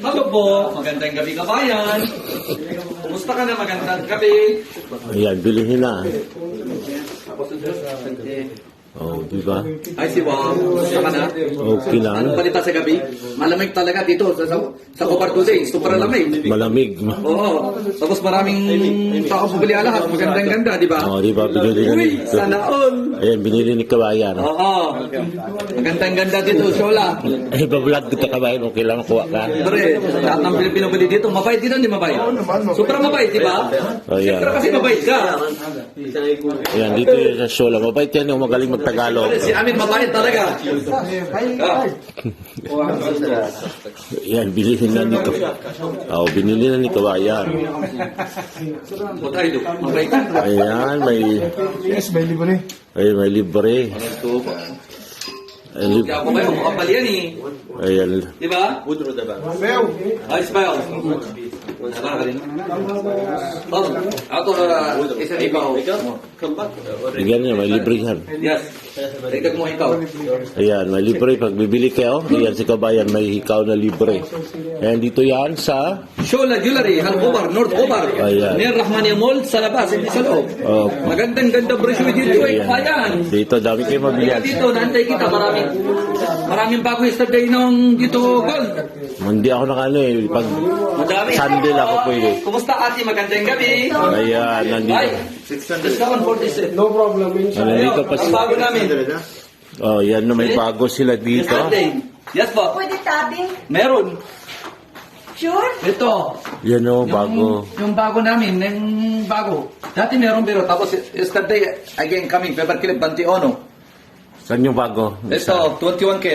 Hello po, magandang gabi kabayan. Kumusta ka na? Magandang gabi. Ayan, bilihin na. Oh, di ba? Ay, si Wow. Kumusta ka na? Okay lang. Ano balita sa gabi? Malamig talaga dito sa Cobar today. Super lamig. Malamig. Oo. Tapos maraming tao bumili lahat. Magandang ganda, di ba? Oh, di ba? Binili na Uy, ni... sana all. Ayan, binili ni Kabayan. Oo. Magandang ganda dito, Shola. Ay, bablog kita Kabayan. Okay lang, kuha ka. Siyempre, lahat ng pinabili dito, mabait din, hindi mabait. Super mabait, di ba? Oh, yeah. Siyempre kasi mabait ka. Ayan, dito yun sa Shola. Mabait yan yung magaling magtagalog. Si Amin mabait talaga. Ayan, bilihin na ni Kabayan. Oh, binili na ni Kabayan. Butay do, mabait ka. Ayan, may... Yes, may libre. Ay, may libre. Ay, Kaya ako kayo, mukhang pali yan eh. ayan. Di ba? Beo. Ay, smile. Sabar ka rin. Oh, ako isa ibaw. Bigyan niya, may libre yan. Yes. Tignan mo ikaw. Ayan, may libre. Pag bibili kayo, ayan si Kabayan, may ikaw na libre. Ayan, dito yan sa... Shola Jewelry, Cobar, North Cobar. Ayan. Near Rahmania Mall, sa labas, hindi sa loob. Oh, Magandang-ganda presyo dito eh. Ayan. dito, dami kayo Kaya mabilihan. dito, naantay kita. Maraming bago yesterday nung dito gold. Hindi ako nakano eh. Pag Madami. sandal ako pwede. Kumusta ate? Magandang gabi. Ayan, nandito. Ay, discount for this. No problem. Ah, nandito pa Ang sila. bago namin. Oh, yan na may bago sila dito. Yesterday. Yes po. Pwede tabing? Meron. Sure? Ito. Yan o, bago. Yung bago namin, yung bago. Dati meron pero tapos yesterday, again coming, Paper Clip 21. Saan yung bago? Ito, 21K.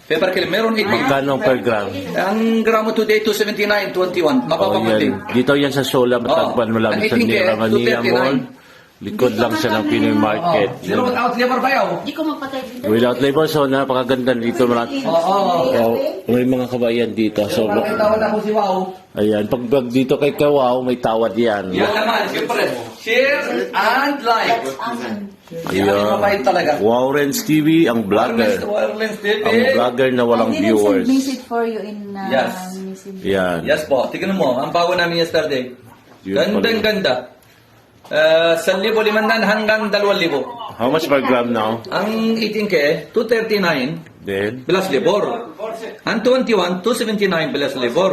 Paper Clip, meron 8. Magkano per gram? Ang gramo today, 279, 21. Oh, Mapapamunting. yan. Dito yan sa Sola, matagpan malapit sa Ang 18K, Ramania Mall. 239. Likod lang siya ng Pinoy Market. Zero without labor bayaw. Di ko magpatay dito. Without labor, so napakaganda dito. Oo. Oh, may mga kabayan dito. So, Nakitawad ako si Wow. ayan, pag dito kay Kawaw, may tawad yan. Yan naman, siyempre. Share and like. Yan ang mabait talaga. Warren's TV, ang vlogger. Wireless TV. Ang vlogger na walang I didn't viewers. send message for you in Yes. message. Yan. Yes po, tignan mo. Ang bago namin yesterday. Yun pala. Gandang-ganda. 1,500 hanggang 2,000. How much per gram now? Ang 18K, 239 Then? plus labor. Ang 21, 279 plus labor.